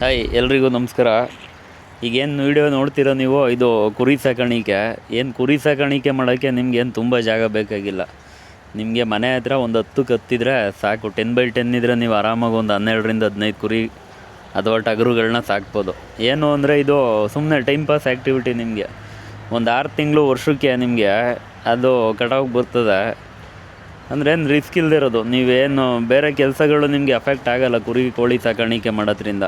Hi ಎಲ್ರಿಗೂ ನಮಸ್ಕಾರ. ಈಗೇನು ವೀಡಿಯೋ ನೋಡ್ತೀರೋ ನೀವು, ಇದು ಕುರಿ ಸಾಕಾಣಿಕೆ. ಏನು ಕುರಿ ಸಾಕಾಣಿಕೆ ಮಾಡೋಕ್ಕೆ ನಿಮ್ಗೇನು ತುಂಬ ಜಾಗ ಬೇಕಾಗಿಲ್ಲ. ನಿಮಗೆ ಮನೆ ಹತ್ರ ಒಂದು 10 ಕತ್ತಿದ್ರೆ ಸಾಕು. 10x10 ಇದ್ದರೆ ನೀವು ಆರಾಮಾಗಿ ಒಂದು 12ರಿಂದ 15 ಕುರಿ ಅಥವಾ ಟಗರುಗಳನ್ನ ಸಾಕ್ಬೋದು. ಏನು ಅಂದರೆ ಇದು ಸುಮ್ಮನೆ ಟೈಮ್ ಪಾಸ್ ಆ್ಯಕ್ಟಿವಿಟಿ. ನಿಮಗೆ ಒಂದು 6 ತಿಂಗಳು ವರ್ಷಕ್ಕೆ ನಿಮಗೆ ಅದು ಕಟಾವಿಗೆ ಬರ್ತದೆ. ಅಂದರೆ ಏನು ರಿಸ್ಕ್ ಇಲ್ಲದಿರೋದು. ನೀವೇನು ಬೇರೆ ಕೆಲಸಗಳು ನಿಮಗೆ ಅಫೆಕ್ಟ್ ಆಗೋಲ್ಲ ಕುರಿ ಕೋಳಿ ಸಾಕಾಣಿಕೆ ಮಾಡೋದ್ರಿಂದ.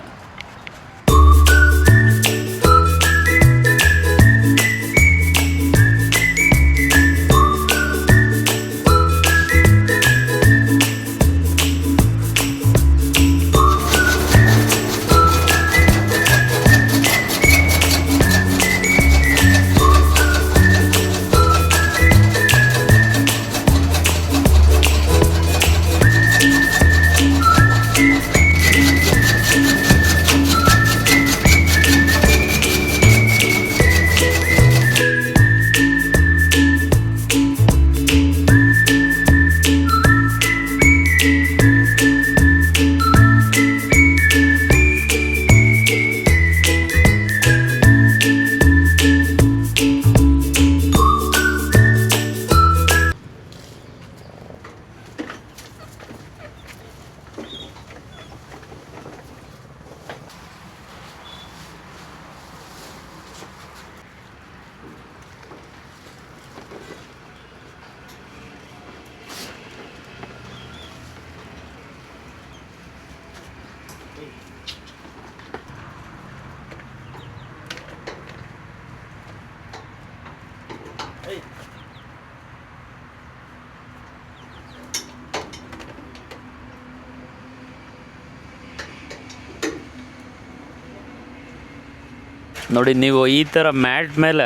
ನೋಡಿ, ನೀವು ಈ ಥರ ಮ್ಯಾಟ್ ಮೇಲೆ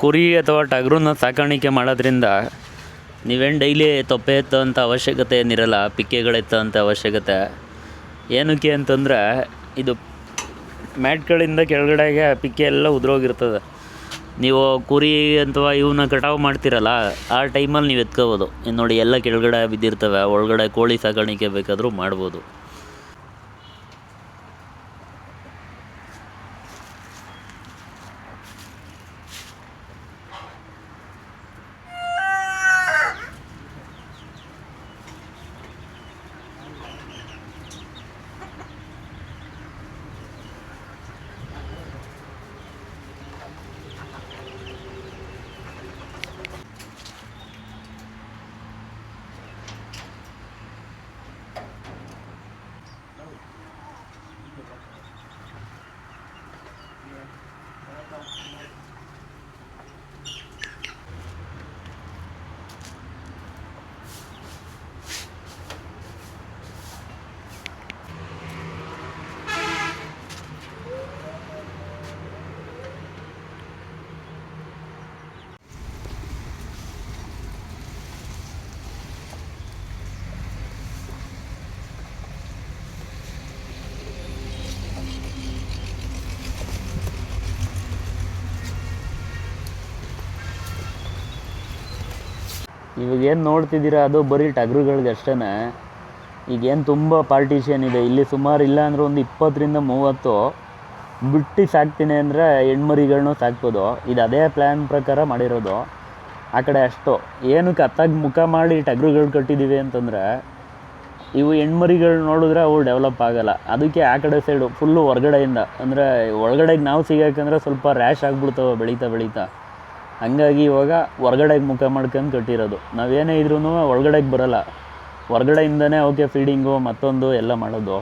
ಕುರಿ ಅಥವಾ ಟಗರನ್ನ ಸಾಕಾಣಿಕೆ ಮಾಡೋದ್ರಿಂದ ನೀವೇನು ಡೈಲಿ ತೊಪ್ಪೆ ಎತ್ತೋಂಥ ಅವಶ್ಯಕತೆ ಏನಿರಲ್ಲ, ಪಿಕ್ಕೆಗಳೆತ್ತೋಂಥ ಅವಶ್ಯಕತೆ. ಏನಕ್ಕೆ ಅಂತಂದರೆ ಇದು ಮ್ಯಾಟ್ಗಳಿಂದ ಕೆಳಗಡೆಗೆ ಪಿಕ್ಕೆ ಎಲ್ಲ ಉದುರೋಗಿರ್ತದೆ. ನೀವು ಕುರಿ ಅಥವಾ ಇವನ್ನ ಕಟಾವು ಮಾಡ್ತಿರಲ್ಲ, ಆ ಟೈಮಲ್ಲಿ ನೀವು ಎತ್ಕೋಬೋದು. ನೋಡಿ, ಎಲ್ಲ ಕೆಳಗಡೆ ಬಿದ್ದಿರ್ತವೆ. ಒಳಗಡೆ ಕೋಳಿ ಸಾಕಾಣಿಕೆ ಬೇಕಾದರೂ ಮಾಡ್ಬೋದು. ಇವಾಗೇನು ನೋಡ್ತಿದ್ದೀರಾ ಅದು ಬರೀ ಟಗರುಗಳಿಗೆ ಅಷ್ಟೇ. ಈಗೇನು ತುಂಬ ಪಾರ್ಟಿಷನ್ ಇದೆ ಇಲ್ಲಿ. ಸುಮಾರು ಇಲ್ಲ ಅಂದರೆ ಒಂದು 20ರಿಂದ 30 ಬಿಟ್ಟು ಸಾಕ್ತೀನಿ ಅಂದರೆ ಹೆಣ್ಮರಿಗಳ್ನೂ ಸಾಕ್ಬೋದು. ಇದು ಅದೇ ಪ್ಲ್ಯಾನ್ ಪ್ರಕಾರ ಮಾಡಿರೋದು. ಆ ಕಡೆ ಅಷ್ಟು ಏನಕ್ಕೆ ಅತ್ತಾಗಿ ಮುಖ ಮಾಡಿ ಟಗರುಗಳು ಕಟ್ಟಿದ್ದೀವಿ ಅಂತಂದರೆ, ಇವು ಹೆಣ್ಮರಿಗಳು ನೋಡಿದ್ರೆ ಅವು ಡೆವಲಪ್ ಆಗೋಲ್ಲ. ಅದಕ್ಕೆ ಆ ಕಡೆ ಸೈಡು ಫುಲ್ಲು ಹೊರ್ಗಡೆಯಿಂದ, ಅಂದರೆ ಒಳಗಡೆಗೆ ನಾವು ಸಿಗೋಕ್ಕಂದ್ರೆ ಸ್ವಲ್ಪ ರ್ಯಾಶ್ ಆಗಿಬಿಡ್ತವೆ ಬೆಳೀತಾ. ಹಂಗಾಗಿ ಇವಾಗ ಹೊರ್ಗಡೆಗೆ ಮುಖ ಮಾಡ್ಕೊಂಡು ಕಟ್ಟಿರೋದು. ನಾವೇನೇ ಇದ್ರೂ ಒಳಗಡೆಗೆ ಬರೋಲ್ಲ, ಹೊರ್ಗಡೆಯಿಂದನೇ ಅವಕ್ಕೆ ಫೀಡಿಂಗು ಮತ್ತೊಂದು ಎಲ್ಲ ಮಾಡೋದು.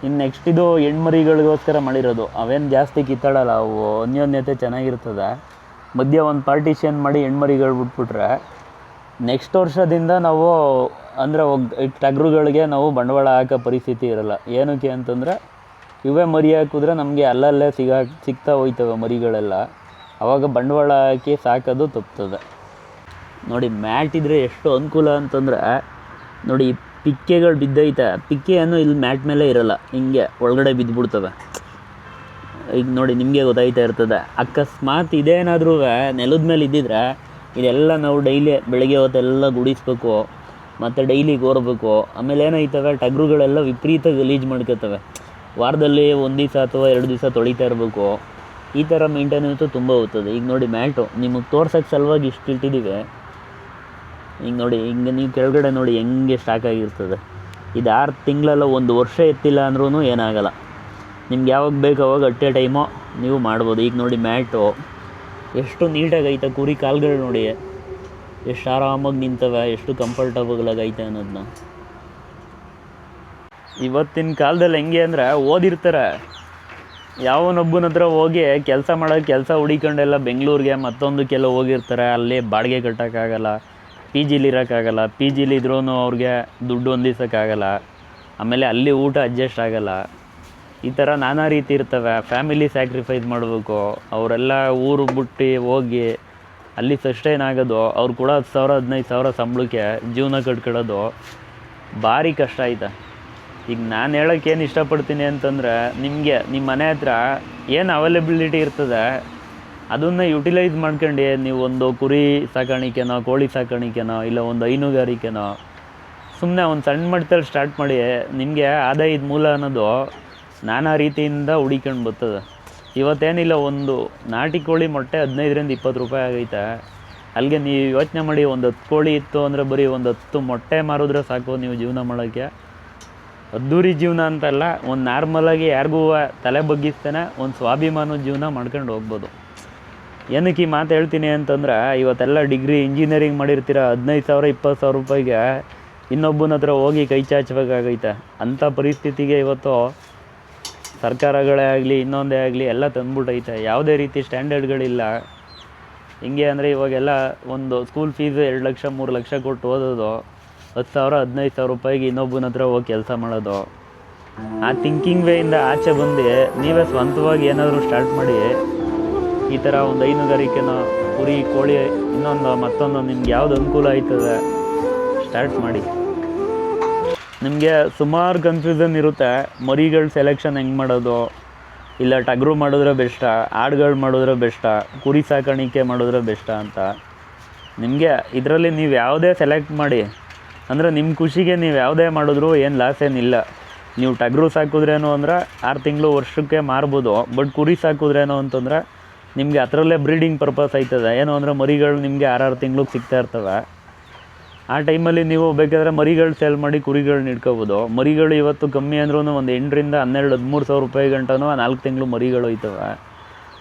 ಇನ್ನು ನೆಕ್ಸ್ಟ್ ಇದು ಹೆಣ್ಮರಿಗಳಿಗೋಸ್ಕರ ಮಾಡಿರೋದು. ಅವೇನು ಜಾಸ್ತಿ ಕಿತ್ತಾಡಲ್ಲ, ಅವು ಅನ್ಯೋನ್ಯತೆ ಚೆನ್ನಾಗಿರ್ತದೆ. ಮಧ್ಯೆ ಒಂದು ಪಾರ್ಟಿಷನ್ ಮಾಡಿ ಹೆಣ್ಮರಿಗಳು ಬಿಟ್ಬಿಟ್ರೆ ನೆಕ್ಸ್ಟ್ ವರ್ಷದಿಂದ ನಾವು ಅಂದರೆ ಟಗರುಗಳಿಗೆ ನಾವು ಬಂಡವಾಳ ಹಾಕೋ ಪರಿಸ್ಥಿತಿ ಇರೋಲ್ಲ. ಏನಕ್ಕೆ ಅಂತಂದರೆ ಇವೇ ಮರಿ ಹಾಕಿದ್ರೆ ನಮಗೆ ಅಲ್ಲಲ್ಲೇ ಸಿಗ್ತಾ ಹೋಯ್ತವೆ ಮರಿಗಳೆಲ್ಲ. ಆವಾಗ ಬಂಡವಾಳ ಹಾಕಿ ಸಾಕೋದು ತಪ್ತದೆ. ನೋಡಿ, ಮ್ಯಾಟ್ ಇದ್ದರೆ ಎಷ್ಟು ಅನುಕೂಲ ಅಂತಂದರೆ, ನೋಡಿ ಪಿಕ್ಕೆಗಳು ಬಿದ್ದೈತೆ, ಪಿಕ್ಕೆಯನ್ನು ಇಲ್ಲಿ ಮ್ಯಾಟ್ ಮೇಲೆ ಇರೋಲ್ಲ, ಹಿಂಗೆ ಒಳಗಡೆ ಬಿದ್ದುಬಿಡ್ತವೆ. ಈಗ ನೋಡಿ ನಿಮಗೆ ಗೊತ್ತಾಯ್ತಾ ಇರ್ತದೆ. ಅಕಸ್ಮಾತ್ ಇದೇನಾದ್ರೂ ನೆಲದ ಮೇಲೆ ಇದ್ದಿದ್ರೆ ಇದೆಲ್ಲ ನಾವು ಡೈಲಿ ಬೆಳಗ್ಗೆ ಹೊತ್ತೆಲ್ಲ ಗುಡಿಸ್ಬೇಕು, ಮತ್ತು ಡೈಲಿ ಕೋರಬೇಕು. ಆಮೇಲೆ ಏನಾಯ್ತವೆ, ಟಗರುಗಳೆಲ್ಲ ವಿಪರೀತ ಗಲೀಜು ಮಾಡ್ಕೊತವೆ. ವಾರದಲ್ಲಿ 1 ದಿವಸ ಅಥವಾ 2 ದಿವಸ ತೊಳಿತಾ ಇರಬೇಕು. ಈ ಥರ ಮೇಂಟೆನೆನ್ಸು ತುಂಬ ಹೋಗ್ತದೆ. ಈಗ ನೋಡಿ ಮ್ಯಾಟು ನಿಮಗೆ ತೋರ್ಸೋಕ್ಕೆ ಸಲುವಾಗಿ ಇಷ್ಟು ಇಟ್ಟಿದ್ದೀವಿ. ಈಗ ನೋಡಿ ಹಿಂಗೆ ನೀವು ಕೆಳಗಡೆ ನೋಡಿ ಹೆಂಗೆ ಸ್ಟಾಕ್ ಆಗಿರ್ತದೆ. ಇದು 6 ತಿಂಗಳಲ್ಲ 1 ವರ್ಷ ಎತ್ತಿಲ್ಲ ಅಂದ್ರೂ ಏನಾಗಲ್ಲ. ನಿಮ್ಗೆ ಯಾವಾಗ ಬೇಕು ಅವಾಗ ಅಟ್ಟೆ ಟೈಮು ನೀವು ಮಾಡ್ಬೋದು. ಈಗ ನೋಡಿ ಮ್ಯಾಟು ಎಷ್ಟು ನೀಟಾಗೈತೆ, ಕುರಿ ಕಾಲುಗಳು ನೋಡಿ ಎಷ್ಟು ಆರಾಮಾಗಿ ನಿಂತವೆ, ಎಷ್ಟು ಕಂಫರ್ಟಬಲಾಗೈತೆ ಅನ್ನೋದನ್ನ. ಇವತ್ತಿನ ಕಾಲದಲ್ಲಿ ಹೆಂಗೆ ಅಂದರೆ ಓದಿರ್ತಾರೆ, ಯಾವನೊಬ್ಬನ ಹತ್ರ ಹೋಗಿ ಕೆಲಸ ಹುಡಿಕೊಂಡೆಲ್ಲ ಬೆಂಗಳೂರಿಗೆ ಮತ್ತೊಂದಕ್ಕೆಲ್ಲ ಹೋಗಿರ್ತಾರೆ. ಅಲ್ಲಿ ಬಾಡಿಗೆ ಕಟ್ಟೋಕ್ಕಾಗಲ್ಲ, ಪಿ ಜಿಲಿ ಇರೋಕ್ಕಾಗಲ್ಲ, ಪಿ ಜಿಲಿ ಇದ್ರೂ ಅವ್ರಿಗೆ ದುಡ್ಡು ಹೊಂದಿಸೋಕ್ಕಾಗಲ್ಲ, ಆಮೇಲೆ ಅಲ್ಲಿ ಊಟ ಅಡ್ಜಸ್ಟ್ ಆಗೋಲ್ಲ. ಈ ಥರ ನಾನಾ ರೀತಿ ಇರ್ತವೆ. ಫ್ಯಾಮಿಲಿ ಸ್ಯಾಕ್ರಿಫೈಸ್ ಮಾಡಬೇಕು. ಅವರೆಲ್ಲ ಊರು ಬಿಟ್ಟು ಹೋಗಿ ಅಲ್ಲಿ ಸಸ್ಟೈನ್ ಆಗೋದು, ಅವ್ರು ಕೂಡ 10,000-15,000 ಸಂಬಳಕ್ಕೆ ಜೀವನ ಕಟ್ಕೊಳ್ಳೋದು ಭಾರಿ ಕಷ್ಟ ಐತೆ. ಈಗ ನಾನು ಹೇಳೋಕ್ಕೇನು ಇಷ್ಟಪಡ್ತೀನಿ ಅಂತಂದರೆ, ನಿಮಗೆ ನಿಮ್ಮ ಮನೆ ಹತ್ರ ಏನು ಅವೈಲಬಿಲಿಟಿ ಇರ್ತದೆ ಅದನ್ನು ಯುಟಿಲೈಸ್ ಮಾಡ್ಕೊಂಡು ನೀವು ಒಂದು ಕುರಿ ಸಾಕಾಣಿಕೆನೋ, ಕೋಳಿ ಸಾಕಾಣಿಕೆನೋ, ಇಲ್ಲ ಒಂದು ಹೈನುಗಾರಿಕೆನೋ ಸುಮ್ಮನೆ ಒಂದು ಸಣ್ಣ ಮಟ್ಟದಲ್ಲಿ ಸ್ಟಾರ್ಟ್ ಮಾಡಿ. ನಿಮಗೆ ಆದಾಯದ ಮೂಲ ಅನ್ನೋದು ನಾನಾ ರೀತಿಯಿಂದ ಹುಡಿಕೊಂಡು ಬರ್ತದೆ. ಇವತ್ತೇನಿಲ್ಲ, ಒಂದು ನಾಟಿ ಕೋಳಿ ಮೊಟ್ಟೆ 15-20 ರೂಪಾಯಿ ಆಗೈತೆ. ಅಲ್ಲಿಗೆ ನೀವು ಯೋಚನೆ ಮಾಡಿ, ಒಂದು 10 ಕೋಳಿ ಇತ್ತು ಅಂದರೆ ಬರೀ ಒಂದು 10 ಮೊಟ್ಟೆ ಮಾರಿದ್ರೆ ಸಾಕು ನೀವು ಜೀವನ ಮಾಡೋಕ್ಕೆ. ಅದ್ದೂರಿ ಜೀವನ ಅಂತಲ್ಲ, ಒಂದು ನಾರ್ಮಲಾಗಿ ಯಾರಿಗೂ ತಲೆ ಬಗ್ಗಿಸ್ತಾನೆ ಒಂದು ಸ್ವಾಭಿಮಾನದ ಜೀವನ ಮಾಡ್ಕೊಂಡು ಹೋಗ್ಬೋದು. ಏನಕ್ಕೆ ಈ ಮಾತು ಹೇಳ್ತೀನಿ ಅಂತಂದ್ರೆ, ಇವತ್ತೆಲ್ಲ ಡಿಗ್ರಿ ಇಂಜಿನಿಯರಿಂಗ್ ಮಾಡಿರ್ತೀರ, 15,000-20,000 ರೂಪಾಯಿಗೆ ಇನ್ನೊಬ್ಬನ ಹತ್ರ ಹೋಗಿ ಕೈ ಚಾಚಬೇಕಾಗೈತೆ. ಅಂಥ ಪರಿಸ್ಥಿತಿಗೆ ಇವತ್ತು ಸರ್ಕಾರಗಳೇ ಆಗಲಿ ಇನ್ನೊಂದೇ ಆಗಲಿ ಎಲ್ಲ ತಂದ್ಬಿಟ್ಟೈತೆ. ಯಾವುದೇ ರೀತಿ ಸ್ಟ್ಯಾಂಡರ್ಡ್ಗಳಿಲ್ಲ. ಹಿಂಗೆ ಅಂದರೆ ಇವಾಗೆಲ್ಲ ಒಂದು ಸ್ಕೂಲ್ ಫೀಸು 2 ಲಕ್ಷ 3 ಲಕ್ಷ ಕೊಟ್ಟು ಓದೋದು, 10,000-15,000 ರೂಪಾಯಿಗೆ ಇನ್ನೊಬ್ಬನ ಹತ್ರ ಹೋಗಿ ಕೆಲಸ ಮಾಡೋದು. ಆ ಥಿಂಕಿಂಗ್ ವೇಯಿಂದ ಆಚೆ ಬಂದು ನೀವೇ ಸ್ವಂತವಾಗಿ ಏನಾದರೂ ಸ್ಟಾರ್ಟ್ ಮಾಡಿ. ಈ ಥರ ಒಂದು ಹೈನುಗಾರಿಕೆನೋ, ಕುರಿ ಕೋಳಿ ಮತ್ತೊಂದು ನಿಮ್ಗೆ ಯಾವ್ದು ಅನುಕೂಲ ಆಯ್ತದೆ ಸ್ಟಾರ್ಟ್ ಮಾಡಿ. ನಿಮಗೆ ಸುಮಾರು ಕನ್ಫ್ಯೂಷನ್ ಇರುತ್ತೆ, ಮರಿಗಳ ಸೆಲೆಕ್ಷನ್ ಹೆಂಗೆ ಮಾಡೋದು, ಇಲ್ಲ ಟಗರು ಮಾಡಿದ್ರೆ ಬೆಸ್ಟಾ, ಆಡುಗಳು ಮಾಡಿದ್ರೆ ಬೆಸ್ಟಾ, ಕುರಿ ಸಾಕಾಣಿಕೆ ಮಾಡಿದ್ರೆ ಬೆಸ್ಟಾ ಅಂತ. ನಿಮಗೆ ಇದರಲ್ಲಿ ನೀವು ಯಾವುದೇ ಸೆಲೆಕ್ಟ್ ಮಾಡಿ, ಅಂದರೆ ನಿಮ್ಮ ಖುಷಿಗೆ ನೀವು ಯಾವುದೇ ಮಾಡಿದ್ರೂ ಏನು ಲಾಸ್ ಏನಿಲ್ಲ. ನೀವು ಟಗರು ಸಾಕಿದ್ರೇನು ಅಂದ್ರೆ 6 ತಿಂಗಳು ವರ್ಷಕ್ಕೆ ಮಾರ್ಬೋದು. ಬಟ್ ಕುರಿ ಸಾಕಿದ್ರೇನು ಅಂತಂದರೆ ನಿಮಗೆ ಅದರಲ್ಲೇ ಬ್ರೀಡಿಂಗ್ ಪರ್ಪಸ್ ಆಯ್ತದೆ. ಏನು ಅಂದರೆ ಮರಿಗಳು ನಿಮಗೆ 6 ತಿಂಗ್ಳಿಗೆ ಸಿಗ್ತಾ ಇರ್ತವೆ. ಆ ಟೈಮಲ್ಲಿ ನೀವು ಬೇಕಾದರೆ ಮರಿಗಳು ಸೇಲ್ ಮಾಡಿ ಕುರಿಗಳನ್ನ ಇಟ್ಕೋಬೋದು. ಮರಿಗಳು ಇವತ್ತು ಕಮ್ಮಿ ಅಂದ್ರೂ ಒಂದು 8,000-12,000-13,000 ರೂಪಾಯಿ ಗಂಟನೂ 4 ತಿಂಗಳು ಮರಿಗಳು ಹೋಯ್ತವೆ.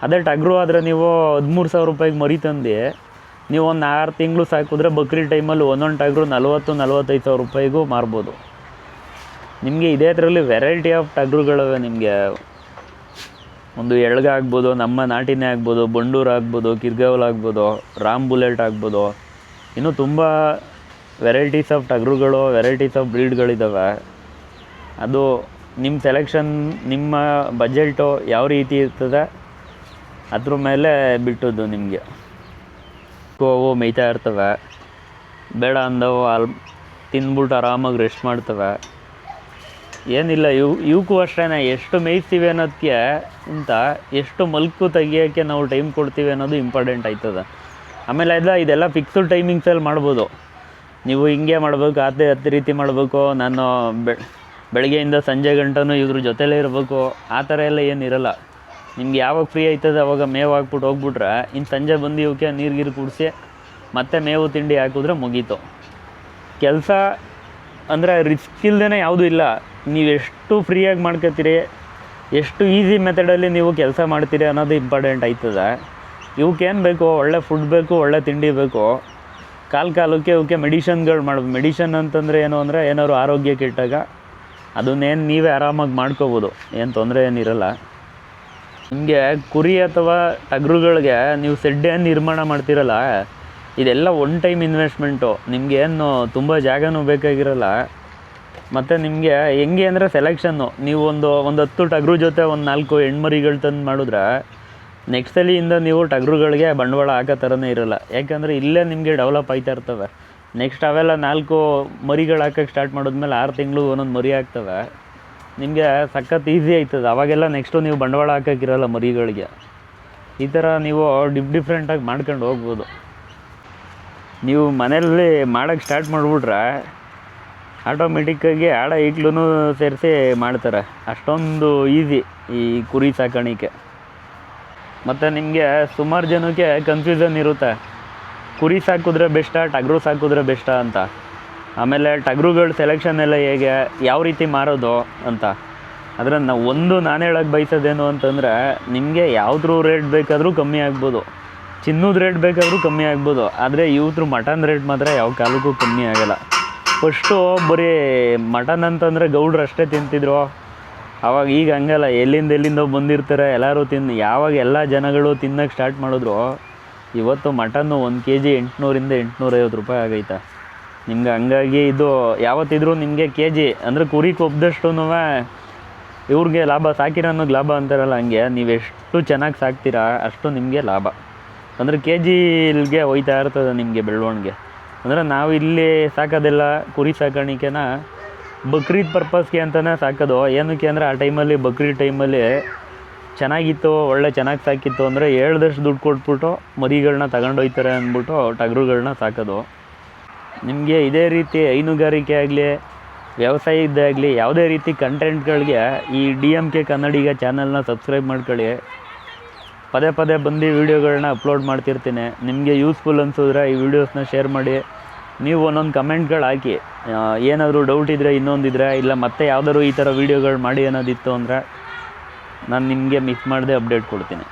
ಅದೇ ಟಗರು ಆದರೆ ನೀವು 13,000 ರೂಪಾಯಿಗೆ ಮರಿ ತಂದು ನೀವು ಒಂದು 6 ತಿಂಗಳು ಸಾಕಿದ್ರೆ ಬಕ್ರಿ ಟೈಮಲ್ಲಿ ಒಂದೊಂದು ಟಗರು 40,000-45,000 ರೂಪಾಯಿಗೂ ಮಾರ್ಬೋದು. ನಿಮಗೆ ಇದೇ ಥರಲ್ಲಿ ವೆರೈಟಿ ಆಫ್ ಟಗರುಗಳಿವೆ. ನಿಮಗೆ ಒಂದು ಎಳ್ಗ ಆಗ್ಬೋದು, ನಮ್ಮ ನಾಟಿನೇ ಆಗ್ಬೋದು, ಬಂಡೂರು ಆಗ್ಬೋದು, ಕಿರ್ಗಾವಲ್ ಆಗ್ಬೋದು, ರಾಮ್ ಬುಲೆಟ್ ಆಗ್ಬೋದು, ಇನ್ನೂ ತುಂಬ ವೆರೈಟೀಸ್ ಆಫ್ ಟಗರುಗಳು, ವೆರೈಟೀಸ್ ಆಫ್ ಬ್ರೀಡ್ಗಳಿದ್ದಾವೆ. ಅದು ನಿಮ್ಮ ಸೆಲೆಕ್ಷನ್, ನಿಮ್ಮ ಬಜೆಟು ಯಾವ ರೀತಿ ಇರ್ತದೆ ಅದ್ರ ಮೇಲೆ ಬಿಟ್ಟದ್ದು. ನಿಮಗೆ ಅವು ಮೇಯ್ತಾ ಇರ್ತವೆ, ಬೇಡ ಅಂದವು ತಿಂದ್ಬಿಟ್ಟು ಆರಾಮಾಗಿ ರೆಸ್ಟ್ ಮಾಡ್ತವೆ. ಏನಿಲ್ಲ, ಇವಕ್ಕೂ ಅಷ್ಟೇ ಎಷ್ಟು ಮೇಯ್ತೀವಿ ಅನ್ನೋದಕ್ಕೆ ಅಂತ ಎಷ್ಟು ಮಲ್ಕು ತೆಗಿಯೋಕ್ಕೆ ನಾವು ಟೈಮ್ ಕೊಡ್ತೀವಿ ಅನ್ನೋದು ಇಂಪಾರ್ಟೆಂಟ್ ಆಯ್ತದೆ. ಆಮೇಲೆ ಇದೆಲ್ಲ ಫಿಕ್ಸ್ಡ್ ಟೈಮಿಂಗ್ಸಲ್ಲಿ ಮಾಡ್ಬೋದು. ನೀವು ಹಿಂಗೆ ಮಾಡಬೇಕು, ಅದೇ ರೀತಿ ಮಾಡಬೇಕು, ನಾನು ಬೆಳಗ್ಗೆಯಿಂದ ಸಂಜೆ ಗಂಟನೂ ಇದ್ರ ಜೊತೆಲೇ ಇರಬೇಕು, ಆ ಥರ ಎಲ್ಲ ಏನಿರಲ್ಲ. ನಿಮ್ಗೆ ಯಾವಾಗ ಫ್ರೀ ಆಯ್ತದೆ ಅವಾಗ ಮೇವು ಹಾಕ್ಬಿಟ್ಟು ಹೋಗ್ಬಿಟ್ರೆ, ಇನ್ನು ಸಂಜೆ ಬಂದು ಇವಕ್ಕೆ ನೀರು ಕುಡಿಸಿ ಮತ್ತೆ ಮೇವು ತಿಂಡಿ ಹಾಕಿದ್ರೆ ಮುಗೀತು ಕೆಲಸ. ಅಂದರೆ ರಿಸ್ಕ್ ಇಲ್ಲದೇ ಯಾವುದೂ ಇಲ್ಲ. ನೀವು ಎಷ್ಟು ಫ್ರೀಯಾಗಿ ಮಾಡ್ಕೊತೀರಿ, ಎಷ್ಟು ಈಸಿ ಮೆಥಡಲ್ಲಿ ನೀವು ಕೆಲಸ ಮಾಡ್ತೀರಿ ಅನ್ನೋದು ಇಂಪಾರ್ಟೆಂಟ್ ಆಯ್ತದೆ. ಇವಕ್ಕೇನು ಬೇಕು, ಒಳ್ಳೆ ಫುಡ್ ಬೇಕು, ಒಳ್ಳೆ ತಿಂಡಿ ಬೇಕು. ಕಾಲಕ್ಕೆ ಇವಕ್ಕೆ ಮೆಡಿಷನ್ಗಳು ಮಾಡ್ಬೇಕು. ಮೆಡಿಷನ್ ಅಂತಂದರೆ ಏನು ಅಂದರೆ, ಏನಾದ್ರು ಆರೋಗ್ಯ ಕೆಟ್ಟಾಗ ಅದನ್ನೇನು ನೀವೇ ಆರಾಮಾಗಿ ಮಾಡ್ಕೋಬೋದು, ಏನು ತೊಂದರೆ ಏನಿರಲ್ಲ. ನಿಮಗೆ ಕುರಿ ಅಥವಾ ಟಗರುಗಳಿಗೆ ನೀವು ಸೆಡ್ಡೇನು ನಿರ್ಮಾಣ ಮಾಡ್ತಿರಲ್ಲ, ಇದೆಲ್ಲ ಒನ್ ಟೈಮ್ ಇನ್ವೆಸ್ಟ್ಮೆಂಟು. ನಿಮಗೇನು ತುಂಬ ಜಾಗನೂ ಬೇಕಾಗಿರಲ್ಲ. ಮತ್ತು ನಿಮಗೆ ಹೆಂಗೆ ಅಂದರೆ ಸೆಲೆಕ್ಷನ್ನು, ನೀವು ಒಂದು 10 ಟಗರು ಜೊತೆ ಒಂದು 4 ಹೆಣ್ಮರಿಗಳು ತಂದು ಮಾಡಿದ್ರೆ ನೆಕ್ಸ್ಟ್ ಸಲಿಯಿಂದ ನೀವು ಟಗರುಗಳಿಗೆ ಬಂಡವಾಳ ಹಾಕೋ ಥರನೇ ಇರೋಲ್ಲ. ಯಾಕಂದರೆ ಇಲ್ಲೇ ನಿಮಗೆ ಡೆವಲಪ್ ಆಯ್ತಾ ಇರ್ತವೆ. ನೆಕ್ಸ್ಟ್ ಅವೆಲ್ಲ 4 ಮರಿಗಳು ಹಾಕೋಕ್ಕೆ ಸ್ಟಾರ್ಟ್ ಮಾಡಿದ್ಮೇಲೆ 6 ತಿಂಗಳು ಒಂದೊಂದು ಮರಿ ಆಗ್ತವೆ. ನಿಮಗೆ ಸಖತ್ ಈಸಿ ಆಯ್ತದೆ. ಅವಾಗೆಲ್ಲ ನೆಕ್ಸ್ಟು ನೀವು ಬಂಡವಾಳ ಹಾಕೋಕ್ಕಿರಲ್ಲ ಮರಿಗಳಿಗೆ. ಈ ಥರ ನೀವು ಡಿಫ್ರೆಂಟಾಗಿ ಮಾಡ್ಕೊಂಡು ಹೋಗ್ಬೋದು. ನೀವು ಮನೆಯಲ್ಲಿ ಮಾಡೋಕ್ಕೆ ಸ್ಟಾರ್ಟ್ ಮಾಡಿಬಿಟ್ರೆ ಆಟೋಮೆಟಿಕ್ಕಾಗಿ ಆಡ ಈಗ್ಲೂ ಸೇರಿಸಿ ಮಾಡ್ತಾರೆ. ಅಷ್ಟೊಂದು ಈಸಿ ಈ ಕುರಿ ಸಾಕಾಣಿಕೆ. ಮತ್ತು ನಿಮಗೆ ಸುಮಾರು ಜನಕ್ಕೆ ಕನ್ಫ್ಯೂಷನ್ ಇರುತ್ತೆ, ಕುರಿ ಸಾಕಿದ್ರೆ ಬೆಸ್ಟಾ ಟಗರು ಸಾಕಿದ್ರೆ ಬೆಸ್ಟಾ ಅಂತ. ಆಮೇಲೆ ಟಗರುಗಳ ಸೆಲೆಕ್ಷನ್ ಎಲ್ಲ ಹೇಗೆ, ಯಾವ ರೀತಿ ಮಾರೋದು ಅಂತ. ಆದರೆ ನಾನು ಹೇಳೋಕ್ಕೆ ಬಯಸೋದೇನು ಅಂತಂದರೆ, ನಿಮಗೆ ಯಾವುದ್ರ ರೇಟ್ ಬೇಕಾದರೂ ಕಮ್ಮಿ ಆಗ್ಬೋದು, ಚಿನ್ನದ ರೇಟ್ ಬೇಕಾದರೂ ಕಮ್ಮಿ ಆಗ್ಬೋದು, ಆದರೆ ಇವ್ರ ಮಟನ್ ರೇಟ್ ಮಾತ್ರ ಯಾವ ಕಾಲಕ್ಕೂ ಕಮ್ಮಿ ಆಗೋಲ್ಲ. ಫಸ್ಟು ಬರೀ ಮಟನ್ ಅಂತಂದರೆ ಗೌಡ್ರು ಅಷ್ಟೇ ತಿಂತಿದ್ರು. ಆವಾಗ ಈಗ ಹಂಗಲ್ಲ, ಎಲ್ಲಿಂದೋ ಬಂದಿರ್ತಾರೆ ಎಲ್ಲರೂ ಯಾವಾಗ ಎಲ್ಲ ಜನಗಳು ತಿನ್ನೋಕ್ಕೆ ಸ್ಟಾರ್ಟ್ ಮಾಡಿದ್ರು, ಇವತ್ತು ಮಟನ್ನು 1 kg 800 850 ರೂಪಾಯಿ ಆಗೈತೆ ನಿಮ್ಗೆ. ಹಂಗಾಗಿ ಇದು ಯಾವತ್ತಿದ್ರೂ ನಿಮಗೆ kg ಅಂದರೆ ಕುರಿ ಕೊಬ್ದಷ್ಟು ಇವ್ರಿಗೆ ಲಾಭ, ಸಾಕಿರೋನಿಗೆ ಲಾಭ ಅಂತಾರಲ್ಲ, ಹಂಗೆ ನೀವೆಷ್ಟು ಚೆನ್ನಾಗಿ ಸಾಕ್ತೀರಾ ಅಷ್ಟು ನಿಮಗೆ ಲಾಭ. ಅಂದರೆ kgಗೆ ಹೋಯ್ತಾ ಇರ್ತದೆ ನಿಮಗೆ ಬೆಳವಣಿಗೆ. ಅಂದರೆ ನಾವು ಇಲ್ಲಿ ಸಾಕೋದೆಲ್ಲ ಕುರಿ ಸಾಕಾಣಿಕೆನ ಬಕ್ರೀದ್ ಪರ್ಪಸ್ಗೆ ಅಂತಲೇ ಸಾಕೋದು. ಏನಕ್ಕೆ ಅಂದರೆ ಆ ಟೈಮಲ್ಲಿ ಬಕ್ರೀದ್ ಟೈಮಲ್ಲಿ ಚೆನ್ನಾಗಿತ್ತು, ಚೆನ್ನಾಗಿ ಸಾಕಿತ್ತು ಅಂದರೆ ಹೇಳ್ದಷ್ಟು ದುಡ್ಡು ಕೊಟ್ಬಿಟ್ಟು ಮರಿಗಳನ್ನ ತಗೊಂಡೋಗ್ತಾರೆ ಅಂದ್ಬಿಟ್ಟು ಟಗರುಗಳನ್ನ ಸಾಕೋದು. ನಿಮಗೆ ಇದೇ ರೀತಿ ಹೈನುಗಾರಿಕೆ ಆಗಲಿ ವ್ಯವಸಾಯದ್ದೇ ಆಗಲಿ ಯಾವುದೇ ರೀತಿ ಕಂಟೆಂಟ್ಗಳಿಗೆ ಈ DMK ಕನ್ನಡಿಗ ಚಾನಲ್ನ ಸಬ್ಸ್ಕ್ರೈಬ್ ಮಾಡ್ಕೊಳ್ಳಿ. ಪದೇ ಪದೇ ಬಂದು ವೀಡಿಯೋಗಳನ್ನ ಅಪ್ಲೋಡ್ ಮಾಡ್ತಿರ್ತೀನಿ. ನಿಮಗೆ ಯೂಸ್ಫುಲ್ ಅನಿಸಿದ್ರೆ ಈ ವಿಡಿಯೋಸ್ನ ಶೇರ್ ಮಾಡಿ. ನೀವು ಒಂದೊಂದು ಕಮೆಂಟ್ಗಳು ಹಾಕಿ, ಏನಾದರೂ ಡೌಟ್ ಇದ್ದರೆ, ಇನ್ನೊಂದಿದ್ರೆ, ಇಲ್ಲ ಮತ್ತೆ ಯಾವ್ದಾದ್ರು ಈ ಥರ ವೀಡಿಯೋಗಳು ಮಾಡಿ ಅನ್ನೋದಿತ್ತು ಅಂದರೆ ನಾನು ನಿಮಗೆ ಮಿಸ್ ಮಾಡದೆ ಅಪ್ಡೇಟ್ ಕೊಡ್ತೀನಿ.